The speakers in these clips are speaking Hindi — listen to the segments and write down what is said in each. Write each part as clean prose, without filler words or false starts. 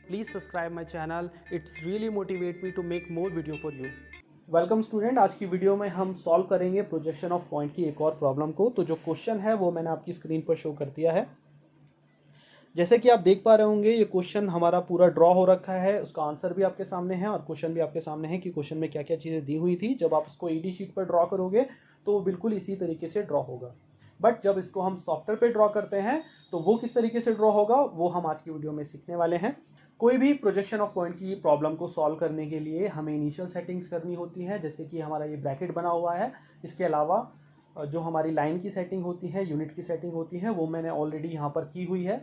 Please subscribe my channel. It's really motivate me to make more video for you. Welcome student, आज की वीडियो में हम सॉल्व करेंगे प्रोजेक्शन ऑफ पॉइंट की एक और प्रॉब्लम को। तो जो क्वेश्चन है वो मैंने आपकी स्क्रीन पर शो कर दिया है। जैसे कि आप देख पा रहे होंगे ये क्वेश्चन हमारा पूरा ड्रॉ हो रखा है, उसका आंसर भी आपके सामने है और क्वेश्चन भी आपके सामने है कि क्वेश्चन में क्या क्या चीज़ें दी हुई थी। जब आप उसको ईडी शीट पर ड्रॉ करोगे तो वो बिल्कुल इसी तरीके से ड्रॉ होगा, बट जब इसको हम सॉफ्टवेयर पे ड्रॉ करते हैं तो वो किस तरीके से ड्रॉ होगा वो हम आज की वीडियो में सीखने वाले हैं। कोई भी प्रोजेक्शन ऑफ पॉइंट की प्रॉब्लम को सॉल्व करने के लिए हमें इनिशियल सेटिंग्स करनी होती है, जैसे कि हमारा ये ब्रैकेट बना हुआ है। इसके अलावा जो हमारी लाइन की सेटिंग होती है, यूनिट की सेटिंग होती है, वो मैंने ऑलरेडी यहाँ पर की हुई है।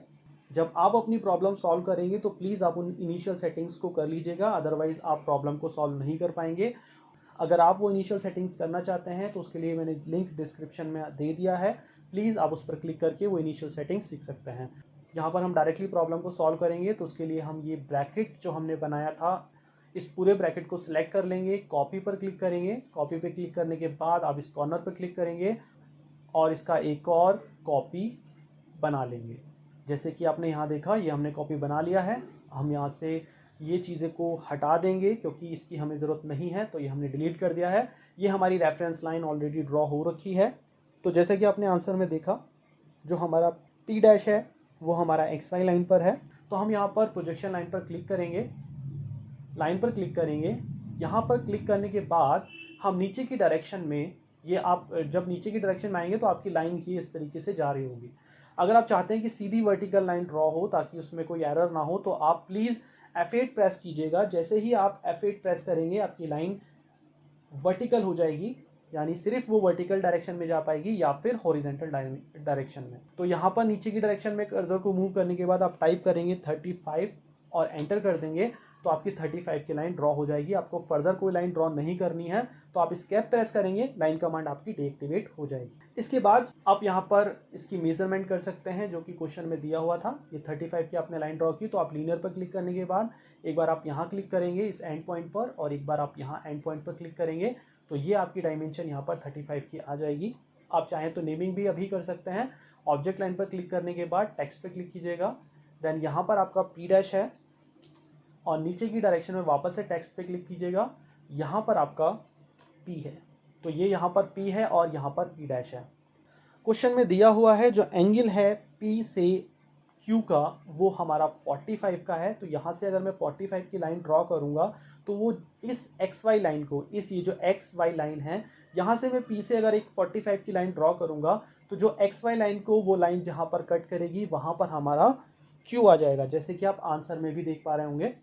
जब आप अपनी प्रॉब्लम सॉल्व करेंगे तो प्लीज़ आप उन इनिशियल सेटिंग्स को कर लीजिएगा, अदरवाइज आप प्रॉब्लम को सॉल्व नहीं कर पाएंगे। अगर आप वो इनिशियल सेटिंग्स करना चाहते हैं तो उसके लिए मैंने लिंक डिस्क्रिप्शन में दे दिया है, प्लीज़ आप उस पर क्लिक करके वो इनिशियल सेटिंग्स सीख सकते हैं। यहाँ पर हम डायरेक्टली प्रॉब्लम को सॉल्व करेंगे तो उसके लिए हम ये ब्रैकेट जो हमने बनाया था इस पूरे ब्रैकेट को सिलेक्ट कर लेंगे, कॉपी पर क्लिक करेंगे। कॉपी पे क्लिक करने के बाद आप इस कॉर्नर पर क्लिक करेंगे और इसका एक और कॉपी बना लेंगे। जैसे कि आपने यहाँ देखा ये हमने कॉपी बना लिया है। हम यहाँ से ये चीज़ें को हटा देंगे क्योंकि इसकी हमें ज़रूरत नहीं है, तो ये हमने डिलीट कर दिया है। ये हमारी रेफरेंस लाइन ऑलरेडी ड्रॉ हो रखी है। तो जैसे कि आपने आंसर में देखा जो हमारा पी डैश है वो हमारा एक्स वाई लाइन पर है। तो हम यहाँ पर प्रोजेक्शन लाइन पर क्लिक करेंगे, लाइन पर क्लिक करेंगे। यहाँ पर क्लिक करने के बाद हम नीचे की डायरेक्शन में, ये आप जब नीचे की डायरेक्शन में आएंगे तो आपकी लाइन की इस तरीके से जा रही होगी। अगर आप चाहते हैं कि सीधी वर्टिकल लाइन ड्रॉ हो ताकि उसमें कोई एरर ना हो तो आप प्लीज़ F8 प्रेस कीजिएगा। जैसे ही आप F8 प्रेस करेंगे आपकी लाइन वर्टिकल हो जाएगी, यानी सिर्फ वो वर्टिकल डायरेक्शन में जा पाएगी या फिर हॉरिजॉन्टल डायरेक्शन में। तो यहाँ पर नीचे की डायरेक्शन में कर्सर को मूव करने के बाद आप टाइप करेंगे 35 और एंटर कर देंगे तो आपकी 35 की लाइन ड्रॉ हो जाएगी। आपको फर्दर कोई लाइन ड्रॉ नहीं करनी है तो आप स्केप प्रेस करेंगे, लाइन कमांड आपकी डीएक्टिवेट हो जाएगी। इसके बाद आप यहाँ पर इसकी मेजरमेंट कर सकते हैं जो कि क्वेश्चन में दिया हुआ था। ये 35 की आपने लाइन ड्रॉ की तो आप लीनियर पर क्लिक करने के बाद एक बार आप यहाँ क्लिक करेंगे इस एंड पॉइंट पर और एक बार आप यहाँ एंड पॉइंट पर क्लिक करेंगे तो ये आपकी डायमेंशन यहाँ पर 35 की आ जाएगी। आप चाहें तो नेमिंग भी अभी कर सकते हैं। ऑब्जेक्ट लाइन पर क्लिक करने के बाद टेक्स्ट पे क्लिक कीजिएगा, देन यहाँ पर आपका पी डैश है और नीचे की डायरेक्शन में वापस से टेक्स्ट पे क्लिक कीजिएगा, यहाँ पर आपका पी है। तो ये यहाँ पर पी है और यहाँ पर पी डैश है। क्वेश्चन में दिया हुआ है जो एंगल है पी से क्यू का वो हमारा 45 का है। तो यहाँ से अगर मैं 45 की लाइन ड्रॉ करूँगा तो वो इस एक्स वाई लाइन को, इस ये जो एक्स वाई लाइन है यहाँ से मैं पी से अगर एक 45 की लाइन ड्रॉ करूँगा तो जो एक्स वाई लाइन को वो लाइन जहाँ पर कट करेगी वहाँ पर हमारा क्यू आ जाएगा, जैसे कि आप आंसर में भी देख पा रहे होंगे।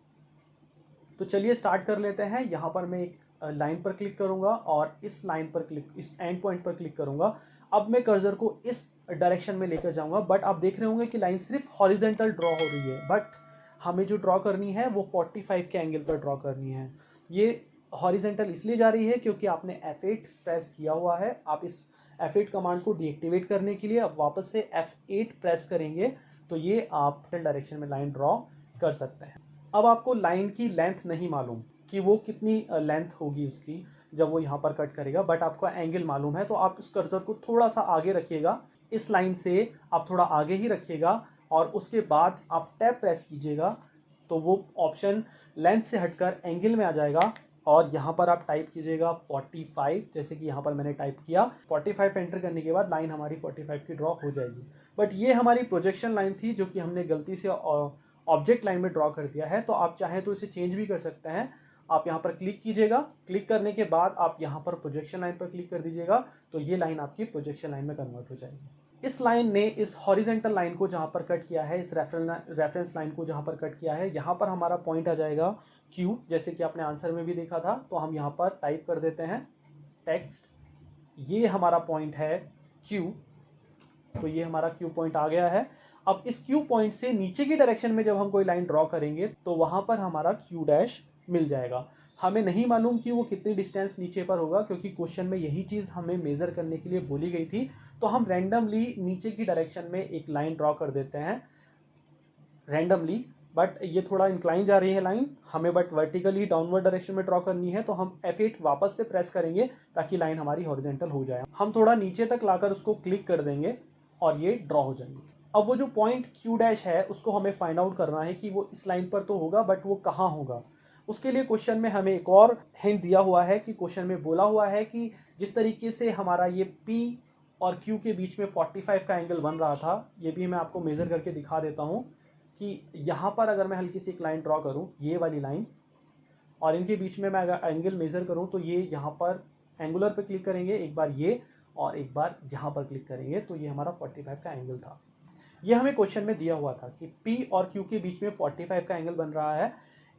तो चलिए स्टार्ट कर लेते हैं। यहाँ पर मैं एक लाइन पर क्लिक करूँगा और इस लाइन पर क्लिक, इस एंड पॉइंट पर क्लिक करूँगा। अब मैं कर्सर को इस डायरेक्शन में लेकर जाऊँगा, बट आप देख रहे होंगे कि लाइन सिर्फ हॉरिजेंटल ड्रॉ हो रही है, बट हमें जो ड्रॉ करनी है वो 45 के एंगल पर ड्रॉ करनी है। ये हॉरिजेंटल इसलिए जा रही है क्योंकि आपने F8 प्रेस किया हुआ है। आप इस F8 कमांड को डीएक्टिवेट करने के लिए अब वापस से F8 प्रेस करेंगे तो ये आप डायरेक्शन में लाइन ड्रॉ कर सकते हैं। अब आपको लाइन की लेंथ नहीं मालूम कि वो कितनी लेंथ होगी उसकी जब वो यहाँ पर कट करेगा, बट आपको एंगल मालूम है तो आप इस कर्सर को थोड़ा सा आगे रखिएगा, इस लाइन से आप थोड़ा आगे ही रखिएगा और उसके बाद आप टैब प्रेस कीजिएगा तो वो ऑप्शन लेंथ से हटकर एंगल में आ जाएगा और यहाँ पर आप टाइप कीजिएगा 45, जैसे कि यहाँ पर मैंने टाइप किया। 45 एंटर करने के बाद लाइन हमारी 45 की ड्रॉ हो जाएगी। बट ये हमारी प्रोजेक्शन लाइन थी जो कि हमने गलती से ऑब्जेक्ट लाइन में ड्रॉ कर दिया है। तो आप चाहें तो इसे चेंज भी कर सकते हैं। आप यहाँ पर क्लिक कीजिएगा, क्लिक करने के बाद आप यहाँ पर प्रोजेक्शन लाइन पर क्लिक कर दीजिएगा तो ये लाइन आपकी प्रोजेक्शन लाइन में कन्वर्ट हो जाएगी। इस लाइन ने इस हॉरिजेंटल लाइन को जहाँ पर कट किया है, इस रेफरेंस लाइन को जहाँ पर कट किया है, यहाँ पर हमारा पॉइंट आ जाएगा Q, जैसे कि आपने आंसर में भी देखा था। तो हम यहाँ पर टाइप कर देते हैं टेक्स्ट, ये हमारा पॉइंट है Q। तो ये हमारा Q पॉइंट आ गया है। अब इस Q पॉइंट से नीचे की डायरेक्शन में जब हम कोई लाइन ड्रॉ करेंगे तो वहाँ पर हमारा Q डैश मिल जाएगा। हमें नहीं मालूम कि वो कितनी डिस्टेंस नीचे पर होगा क्योंकि क्वेश्चन में यही चीज़ हमें मेज़र करने के लिए बोली गई थी। तो हम रैंडमली नीचे की डायरेक्शन में एक लाइन ड्रॉ कर देते हैं रैंडमली, बट ये थोड़ा इंक्लाइन जा रही है लाइन हमें, बट वर्टिकली डाउनवर्ड डायरेक्शन में ड्रॉ करनी है। तो हम F8 वापस से प्रेस करेंगे ताकि लाइन हमारी हॉरिजॉन्टल हो जाए। हम थोड़ा नीचे तक लाकर उसको क्लिक कर देंगे और ये ड्रॉ हो जाएंगे। अब वो जो पॉइंट क्यू डैश है उसको हमें फाइंड आउट करना है कि वो इस लाइन पर तो होगा बट वो कहाँ होगा। उसके लिए क्वेश्चन में हमें एक और हिंट दिया हुआ है कि क्वेश्चन में बोला हुआ है कि जिस तरीके से हमारा ये P और Q के बीच में 45 का एंगल बन रहा था, ये भी मैं आपको मेज़र करके दिखा देता हूँ कि यहाँ पर अगर मैं हल्की सी एक लाइन ड्रॉ करूँ, ये वाली लाइन, और इनके बीच में मैं अगर एंगल मेज़र करूँ तो ये यहाँ पर एंगुलर पे क्लिक करेंगे, एक बार ये और एक बार यहाँ पर क्लिक करेंगे तो ये हमारा 45 का एंगल था। ये हमें क्वेश्चन में दिया हुआ था कि P और Q के बीच में 45 का एंगल बन रहा है।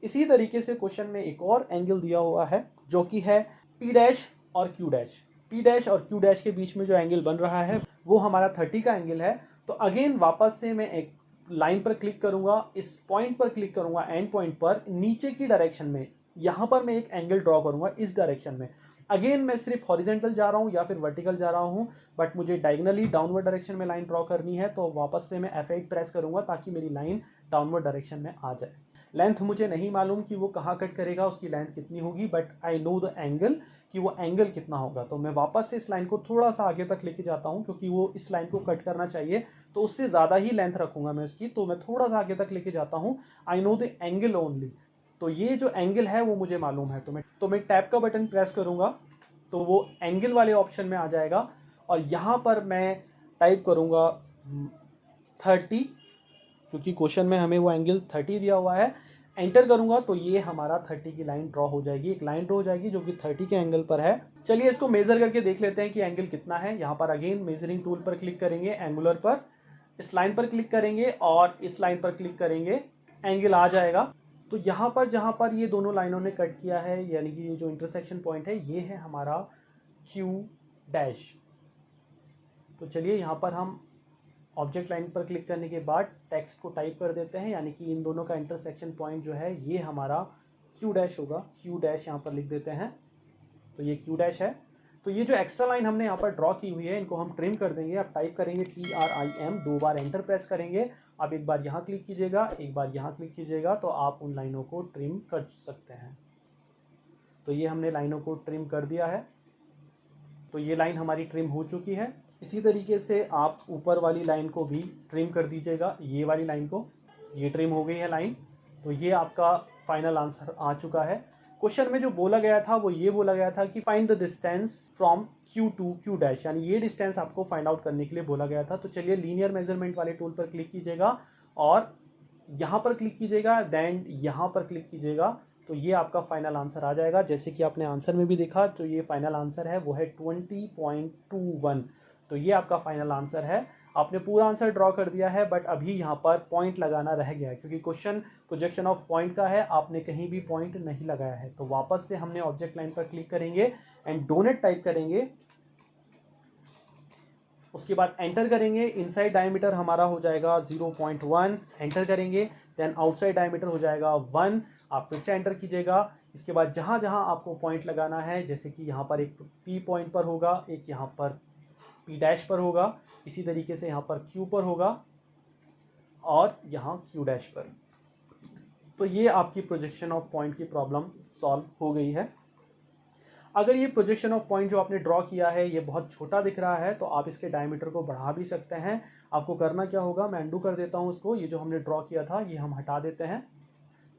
इसी तरीके से क्वेश्चन में एक और एंगल दिया हुआ है जो कि है P डैश और Q डैश। P डैश और Q डैश के बीच में जो एंगल बन रहा है वो हमारा 30 का एंगल है। तो अगेन वापस से मैं एक लाइन पर क्लिक करूंगा, इस पॉइंट पर क्लिक करूंगा, एंड पॉइंट पर नीचे की डायरेक्शन में यहाँ पर मैं एक एंगल ड्रॉ करूंगा इस डायरेक्शन में। अगेन मैं सिर्फ हॉरिजेंटल जा रहा हूँ या फिर वर्टिकल जा रहा हूँ, बट मुझे डायगनली डाउनवर्ड डायरेक्शन में लाइन ड्रॉ करनी है। तो वापस से मैं F8 प्रेस करूंगा ताकि मेरी लाइन डाउनवर्ड डायरेक्शन में आ जाए। लेंथ मुझे नहीं मालूम कि वो कहाँ कट करेगा, उसकी लेंथ कितनी होगी, but I know the angle कि वो एंगल कितना होगा। तो मैं वापस से इस लाइन को थोड़ा सा आगे तक लेके जाता हूँ क्योंकि वो इस लाइन को कट करना चाहिए, तो उससे ज़्यादा ही लेंथ रखूंगा मैं उसकी। तो मैं थोड़ा सा आगे तक लेके जाता हूँ। I know the angle only, तो ये जो एंगल है वो मुझे मालूम है। तो मैं टैप का बटन प्रेस करूँगा तो वो एंगल वाले ऑप्शन में आ जाएगा और यहाँ पर मैं टाइप करूँगा 30, क्योंकि क्वेश्चन में हमें वो एंगल 30 दिया हुआ है। एंटर करूंगा तो ये हमारा 30 की लाइन ड्रॉ हो जाएगी, एक लाइन ड्रॉ हो जाएगी जो कि 30 के एंगल पर है। चलिए इसको मेजर करके देख लेते हैं कि एंगल कितना है। यहाँ पर अगेन मेजरिंग टूल पर क्लिक करेंगे, एंगुलर पर इस लाइन पर क्लिक करेंगे और इस लाइन पर क्लिक करेंगे, एंगल आ जाएगा। तो यहाँ पर जहाँ पर ये दोनों लाइनों ने कट किया है, यानी कि ये जो इंटरसेक्शन पॉइंट है ये है हमारा Q डैश। तो चलिए यहाँ पर हम ऑब्जेक्ट लाइन पर क्लिक करने के बाद टेक्स्ट को टाइप कर देते हैं, यानी कि इन दोनों का इंटरसेक्शन पॉइंट जो है ये हमारा Q डैश होगा। Q डैश यहाँ पर लिख देते हैं, तो ये Q डैश है। तो ये जो एक्स्ट्रा लाइन हमने यहाँ पर ड्रॉ की हुई है इनको हम ट्रिम कर देंगे। अब टाइप करेंगे TRIM, 2 बार एंटर प्रेस करेंगे। अब एक बार यहाँ क्लिक कीजिएगा, एक बार यहाँ क्लिक कीजिएगा, तो आप उन लाइनों को ट्रिम कर सकते हैं। तो ये हमने लाइनों को ट्रिम कर दिया है, तो ये लाइन हमारी ट्रिम हो चुकी है। इसी तरीके से आप ऊपर वाली लाइन को भी ट्रिम कर दीजिएगा, ये वाली लाइन को, ये ट्रिम हो गई है लाइन। तो ये आपका फाइनल आंसर आ चुका है। क्वेश्चन में जो बोला गया था वो ये बोला गया था कि find the distance from Q to Q dash, यानी ये डिस्टेंस आपको फाइंड आउट करने के लिए बोला गया था। तो चलिए लीनियर मेजरमेंट वाले टूल पर क्लिक कीजिएगा और यहाँ पर क्लिक कीजिएगा, देन यहाँ पर क्लिक कीजिएगा, तो ये आपका फाइनल आंसर आ जाएगा। जैसे कि आपने आंसर में भी देखा, तो ये फाइनल आंसर है वो है 20.21। तो ये आपका फाइनल आंसर है। आपने पूरा आंसर ड्रॉ कर दिया है, बट अभी यहाँ पर पॉइंट लगाना रह गया है क्योंकि क्वेश्चन प्रोजेक्शन ऑफ पॉइंट का है, आपने कहीं भी पॉइंट नहीं लगाया है। तो वापस से हमने ऑब्जेक्ट लाइन पर क्लिक करेंगे एंड डोनेट टाइप करेंगे, उसके बाद एंटर करेंगे। इनसाइड डायमीटर हमारा हो जाएगा 0.1, एंटर करेंगे। देन आउटसाइड डायमीटर हो जाएगा 1, आप फिर से एंटर कीजिएगा। इसके बाद जहाँ जहाँ आपको पॉइंट लगाना है, जैसे कि यहाँ पर एक P पॉइंट पर होगा, एक यहाँ पर P डैश पर होगा, इसी तरीके से यहाँ पर Q पर होगा और यहाँ Q डैश पर। तो ये आपकी प्रोजेक्शन ऑफ पॉइंट की प्रॉब्लम सॉल्व हो गई है। अगर ये प्रोजेक्शन ऑफ पॉइंट जो आपने ड्रॉ किया है ये बहुत छोटा दिख रहा है तो आप इसके डायमीटर को बढ़ा भी सकते हैं। आपको करना क्या होगा, मैं अंडू कर देता हूँ इसको। ये जो हमने ड्रॉ किया था ये हम हटा देते हैं,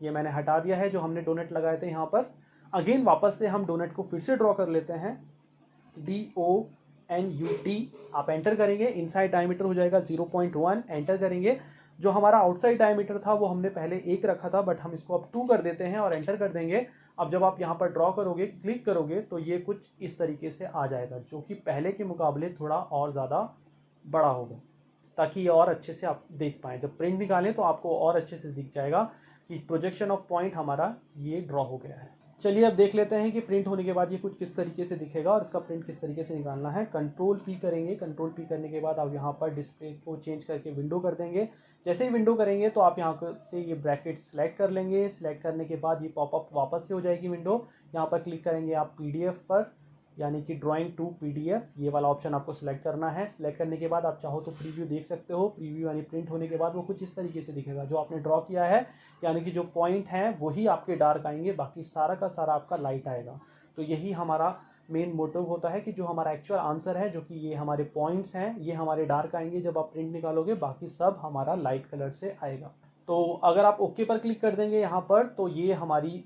ये मैंने हटा दिया है जो हमने डोनेट लगाए थे यहाँ पर। अगेन वापस से हम डोनेट को फिर से ड्रॉ कर लेते हैं, DONUT, आप एंटर करेंगे। इनसाइड डायमीटर हो जाएगा 0.1, एंटर करेंगे। जो हमारा आउटसाइड डायमीटर था वो हमने पहले 1 रखा था, बट हम इसको अब 2 कर देते हैं और एंटर कर देंगे। अब जब आप यहाँ पर ड्रॉ करोगे, क्लिक करोगे, तो ये कुछ इस तरीके से आ जाएगा, जो कि पहले के मुकाबले थोड़ा और ज़्यादा बड़ा होगा, ताकि ये और अच्छे से आप देख पाएँ। जब प्रिंट निकालें तो आपको और अच्छे से दिख जाएगा कि प्रोजेक्शन ऑफ पॉइंट हमारा ये ड्रॉ हो गया है। चलिए अब देख लेते हैं कि प्रिंट होने के बाद ये कुछ किस तरीके से दिखेगा और इसका प्रिंट किस तरीके से निकालना है। कंट्रोल P करेंगे। कंट्रोल P करने के बाद आप यहाँ पर डिस्प्ले को चेंज करके विंडो कर देंगे। जैसे ही विंडो करेंगे तो आप यहाँ से ये ब्रैकेट सेलेक्ट कर लेंगे। सेलेक्ट करने के बाद ये पॉपअप वापस से हो जाएगी विंडो। यहाँ पर क्लिक करेंगे आप PDF पर, यानी कि ड्राइंग टू PDF, ये वाला ऑप्शन आपको सिलेक्ट करना है। सिलेक्ट करने के बाद आप चाहो तो प्रीव्यू देख सकते हो। प्रीव्यू यानी प्रिंट होने के बाद वो कुछ इस तरीके से दिखेगा जो आपने ड्रॉ किया है, यानी कि जो पॉइंट हैं वही आपके डार्क आएंगे, बाकी सारा का सारा आपका लाइट आएगा। तो यही हमारा मेन मोटिव होता है कि जो हमारा एक्चुअल आंसर है, जो कि ये हमारे पॉइंट्स हैं, ये हमारे डार्क आएंगे जब आप प्रिंट निकालोगे, बाकी सब हमारा लाइट कलर से आएगा। तो अगर आप ओके पर क्लिक कर देंगे यहाँ पर, तो ये हमारी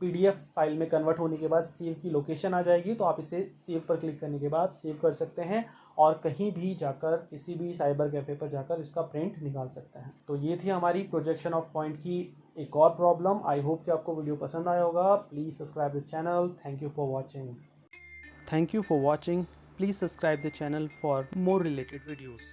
PDF फाइल में कन्वर्ट होने के बाद सेव की लोकेशन आ जाएगी। तो आप इसे सेव पर क्लिक करने के बाद सेव कर सकते हैं और कहीं भी जाकर, किसी भी साइबर कैफ़े पर जाकर इसका प्रिंट निकाल सकते हैं। तो ये थी हमारी प्रोजेक्शन ऑफ पॉइंट की एक और प्रॉब्लम। आई होप कि आपको वीडियो पसंद आया होगा। Please subscribe the channel. Thank you for watching. Thank you for watching. Please subscribe the channel for more related videos.